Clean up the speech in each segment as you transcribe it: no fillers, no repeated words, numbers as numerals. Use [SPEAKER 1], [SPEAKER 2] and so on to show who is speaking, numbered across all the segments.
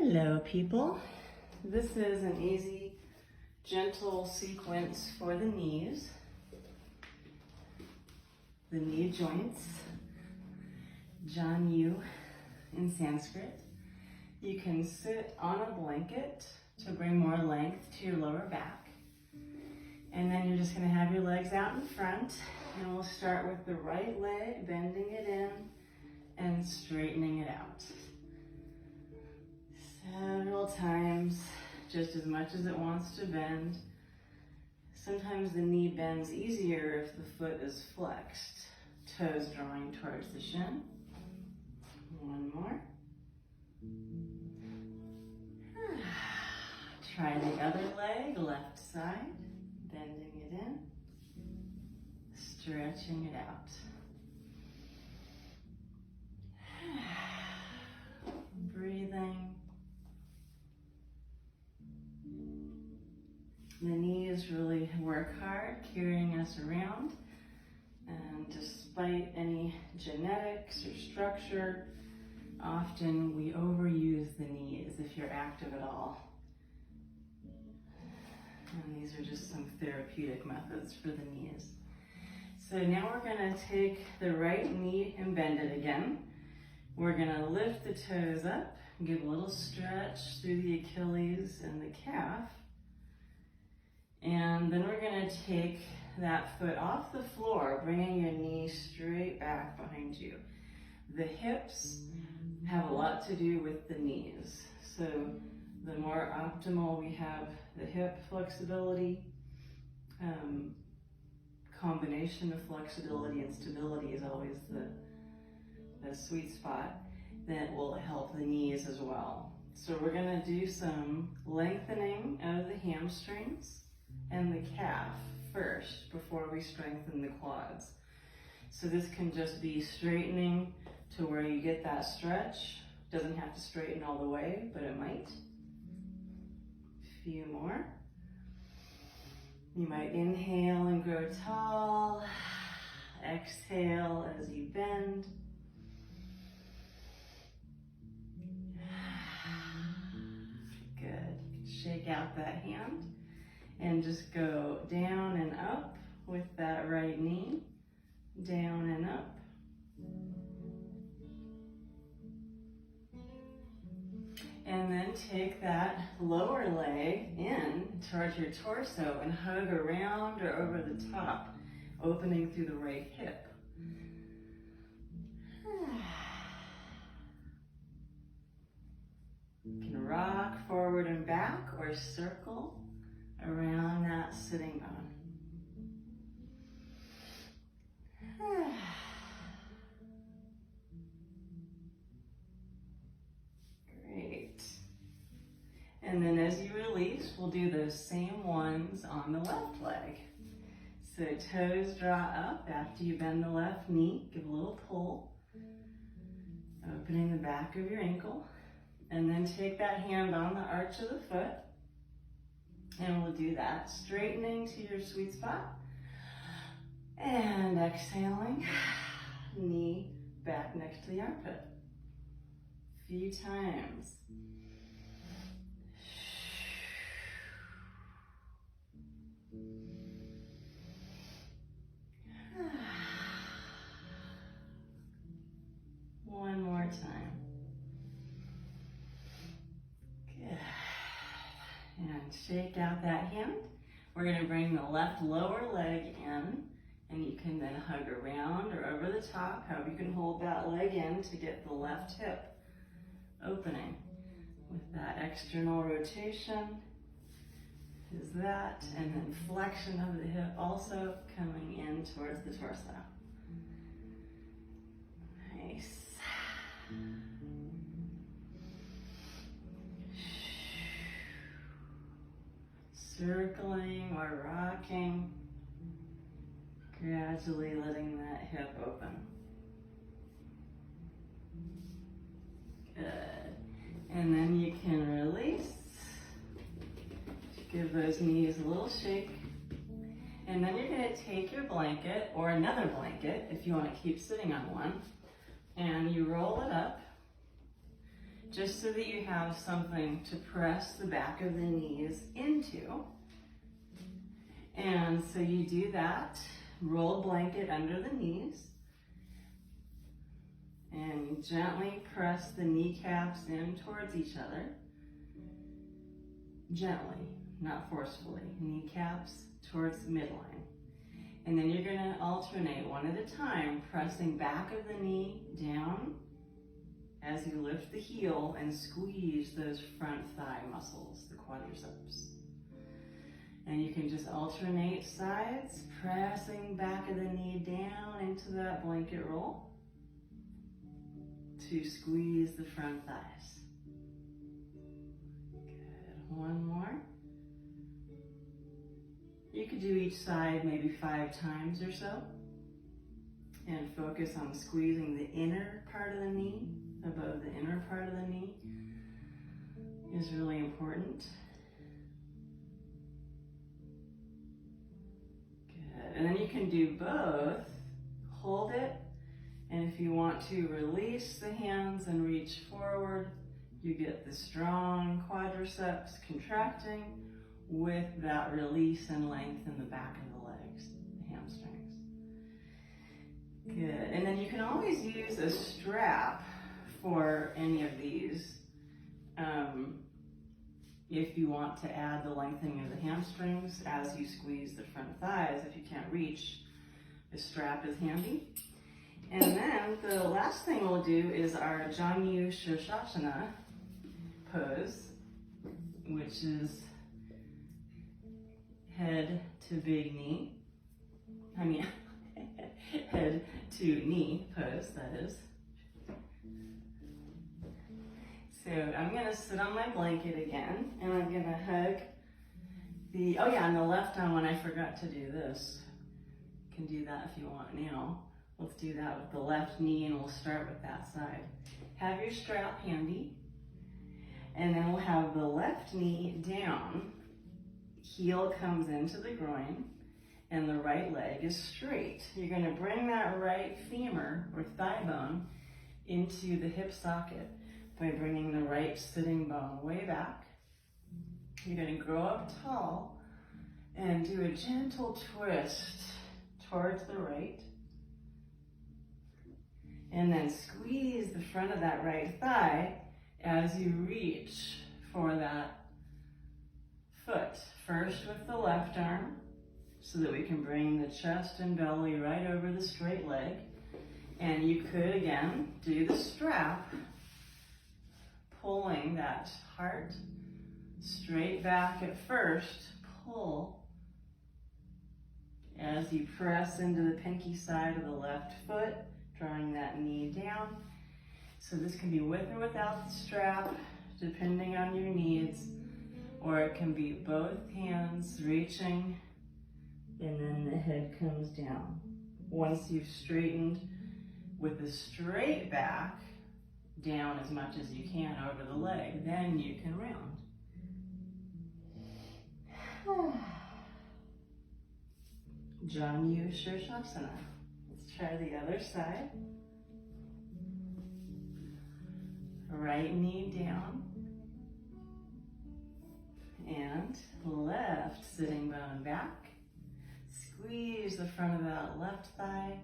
[SPEAKER 1] Hello people. This is an easy, gentle sequence for the knees, the knee joints, Janu in Sanskrit. You can sit on a blanket to bring more length to your lower back. And then you're just going to have your legs out in front, and we'll start with the right leg, bending it in and straightening it out. Several times, just as much as it wants to bend. Sometimes the knee bends easier if the foot is flexed, toes drawing towards the shin. One more. Try the other leg, left side, bending it in, stretching it out. Breathing. The knees really work hard carrying us around, and despite any genetics or structure, often we overuse the knees if you're active at all. And these are just some therapeutic methods for the knees. So now we're going to take the right knee and bend it again. We're going to lift the toes up, give a little stretch through the Achilles and the calf. And then we're going to take that foot off the floor, bringing your knee straight back behind you. The hips have a lot to do with the knees. So the more optimal we have the hip flexibility, combination of flexibility and stability is always the sweet spot that will help the knees as well. So we're going to do some lengthening of the hamstrings and the calf first before we strengthen the quads. So this can just be straightening to where you get that stretch. Doesn't have to straighten all the way, but it might. A few more. You might inhale and grow tall. Exhale as you bend. Good. Shake out that hand. And just go down and up with that right knee, down and up. And then take that lower leg in towards your torso and hug around or over the top, opening through the right hip. You can rock forward and back or circle around that sitting bone. Great. And then as you release, we'll do those same ones on the left leg. So toes draw up after you bend the left knee. Give a little pull, opening the back of your ankle. And then take that hand on the arch of the foot. And we'll do that, straightening to your sweet spot. And exhaling, knee back next to the armpit. A few times. One more time. Good. And shake out that hand. We're going to bring the left lower leg in, and you can then hug around or over the top, however you can hold that leg in to get the left hip opening. With that external rotation is that, and then flexion of the hip also coming in towards the torso. Nice. Circling or rocking, gradually letting that hip open. Good. And then you can release. Give those knees a little shake. And then you're going to take your blanket, or another blanket if you want to keep sitting on one, and you roll it up just so that you have something to press the back of the knees into. And so you do that, roll a blanket under the knees, and you gently press the kneecaps in towards each other. Gently, not forcefully. Kneecaps towards the midline. And then you're going to alternate one at a time, pressing back of the knee down as you lift the heel and squeeze those front thigh muscles, the quadriceps. And you can just alternate sides, pressing back of the knee down into that blanket roll to squeeze the front thighs. Good. One more. You could do each side maybe 5 times or so, and focus on squeezing the inner part of the knee, above the inner part of the knee is really important. Good. And then you can do both. Hold it, and if you want to release the hands and reach forward, you get the strong quadriceps contracting with that release and length in the back of the legs, the hamstrings. Good. And then you can always use a strap for any of these if you want to add the lengthening of the hamstrings as you squeeze the front thighs. If you can't reach, the strap is handy. And then the last thing we'll do is our Janu Shirshasana pose, which is head to big knee. Head to knee pose, that is. So I'm gonna sit on my blanket again, and I'm gonna hug the, on the left arm when I forgot to do this. You can do that if you want now. Let's do that with the left knee, and we'll start with that side. Have your strap handy, and then we'll have the left knee down, heel comes into the groin, and the right leg is straight. You're gonna bring that right femur or thigh bone into the hip socket by bringing the right sitting bone way back. You're gonna grow up tall and do a gentle twist towards the right. And then squeeze the front of that right thigh as you reach for that foot. First with the left arm, so that we can bring the chest and belly right over the straight leg. And you could, again, do the strap, pulling that heart straight back at first. Pull as you press into the pinky side of the left foot, drawing that knee down. So this can be with or without the strap, depending on your needs, or it can be both hands reaching, and then the head comes down. Once you've straightened with the straight back, down as much as you can over the leg, then you can round. Janu Shirshasana. Let's try the other side. Right knee down, and left sitting bone back. Squeeze the front of that left thigh.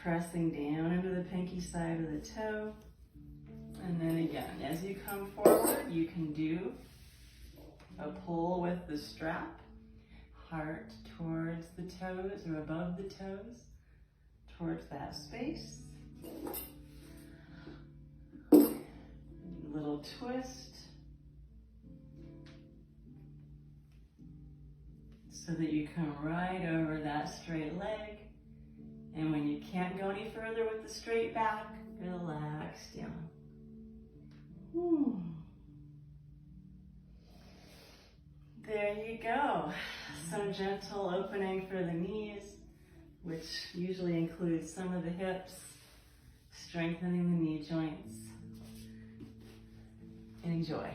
[SPEAKER 1] Pressing down into the pinky side of the toe. And then again, as you come forward, you can do a pull with the strap. Heart towards the toes or above the toes, towards that space. Little twist. So that you come right over that straight leg. And when you can't go any further with the straight back, relax down. There you go. Some gentle opening for the knees, which usually includes some of the hips, strengthening the knee joints. Enjoy.